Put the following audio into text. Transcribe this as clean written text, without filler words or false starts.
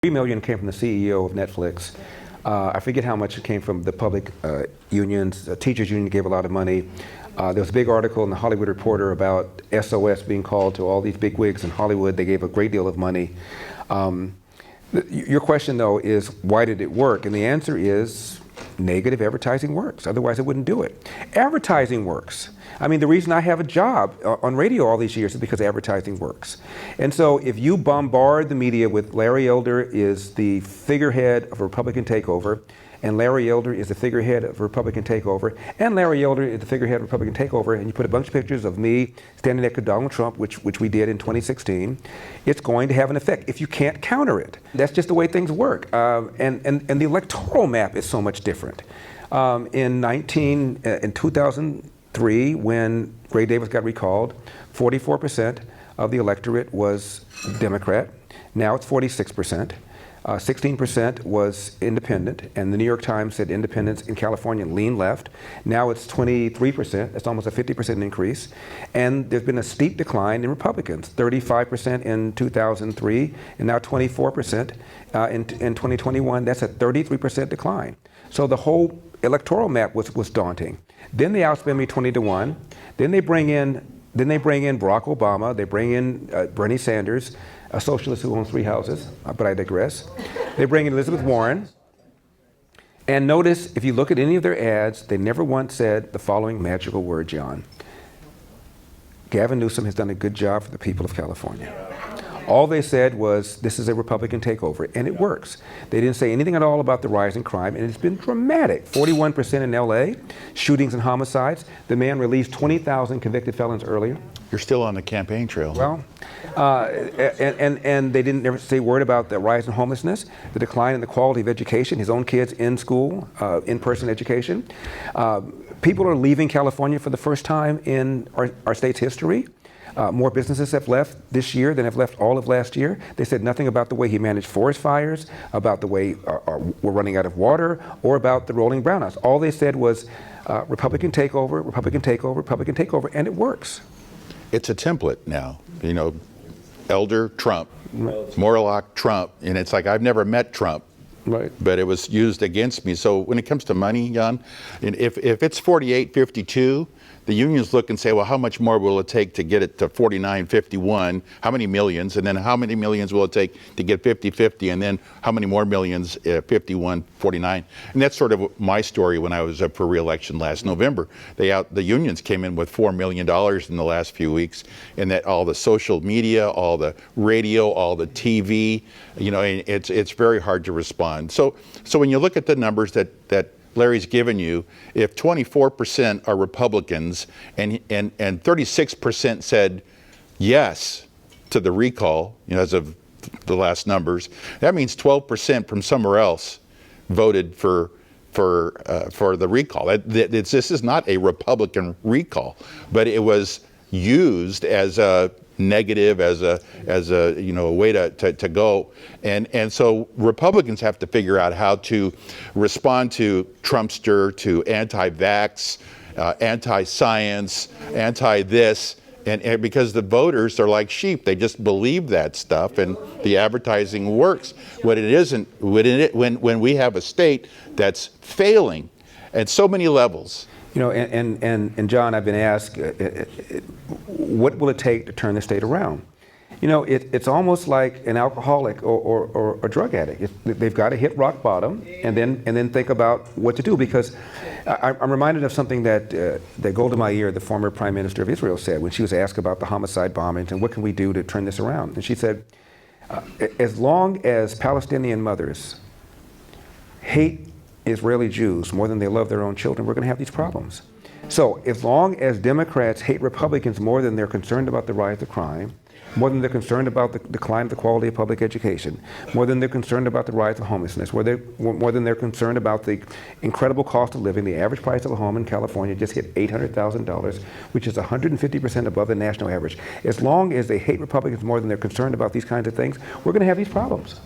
$3 million came from the CEO of Netflix. I forget how much it came from the public unions. The teachers union gave a lot of money. There was a big article in the Hollywood Reporter about SOS being called to all these big wigs in Hollywood. They gave a great deal of money. Your question, though, is why did it work? And the answer is negative advertising works. Otherwise, it wouldn't do it. Advertising works. I mean, the reason I have a job on radio all these years is because advertising works. And so if you bombard the media with Larry Elder is the figurehead of a Republican takeover, and Larry Elder is the figurehead of a Republican takeover, and Larry Elder is the figurehead of a Republican takeover, and you put a bunch of pictures of me standing next to Donald Trump, which we did in 2016, it's going to have an effect if you can't counter it. That's just the way things work. And the electoral map is so much different. In 2003, when Gray Davis got recalled, 44% of the electorate was Democrat. Now it's 46%. 16% was independent, and the New York Times said independents in California lean left. Now it's 23%. That's almost a 50% increase. And there's been a steep decline in Republicans, 35% in 2003, and now 24% in 2021. That's a 33% decline. So the whole electoral map was daunting. Then they outspend me 20-1. Then they bring in Barack Obama. They bring in Bernie Sanders, a socialist who owns 3 houses, but I digress. They bring in Elizabeth Warren. And notice, if you look at any of their ads, they never once said the following magical word, John. Gavin Newsom has done a good job for the people of California. All they said was, this is a Republican takeover, and it works. They didn't say anything at all about the rise in crime, and it's been dramatic. 41% in LA, shootings and homicides. The man released 20,000 convicted felons earlier. You're still on the campaign trail. Well, and they didn't ever say a word about the rise in homelessness, the decline in the quality of education, his own kids in school, in-person education. People are leaving California for the first time in our state's history. More businesses have left this year than have left all of last year. They said nothing about the way he managed forest fires, about the way we're running out of water, or about the rolling brownouts. All they said was Republican takeover, Republican takeover, Republican takeover, and it works. It's a template now, you know, Elder, Trump, Moorlach, Trump, and it's like I've never met Trump. Right. But it was used against me. So when it comes to money, Jan, if it's 48-52, the unions look and say, well, how much more will it take to get it to 49-51? How many millions? And then how many millions will it take to get 50-50? And then how many more millions, 51-49? And that's sort of my story when I was up for re-election last November. The unions came in with $4 million in the last few weeks, and that all the social media, all the radio, all the TV, you know, it's very hard to respond. So when you look at the numbers that Larry's given you, if 24% are Republicans and 36% said yes to the recall, you know, as of the last numbers, that means 12% from somewhere else voted for the recall. This is not a Republican recall, but it was used as a negative, as a you know, a way to go, and so Republicans have to figure out how to respond to Trumpster, to anti-vax, anti-science, anti-this, and because the voters are like sheep, they just believe that stuff, and the advertising works. When it isn't, when we have a state that's failing at so many levels. You know, and John, I've been asked, what will it take to turn the state around? You know, it's almost like an alcoholic or a drug addict. They've got to hit rock bottom and then think about what to do. Because I'm reminded of something that Golda Meir, the former Prime Minister of Israel, said when she was asked about the homicide bombings and what can we do to turn this around. And she said, as long as Palestinian mothers hate Israeli Jews more than they love their own children, we're going to have these problems. So as long as Democrats hate Republicans more than they're concerned about the rise of crime, more than they're concerned about the decline of the quality of public education, more than they're concerned about the rise of homelessness, more than they're concerned about the incredible cost of living, the average price of a home in California just hit $800,000, which is 150% above the national average. As long as they hate Republicans more than they're concerned about these kinds of things, we're going to have these problems.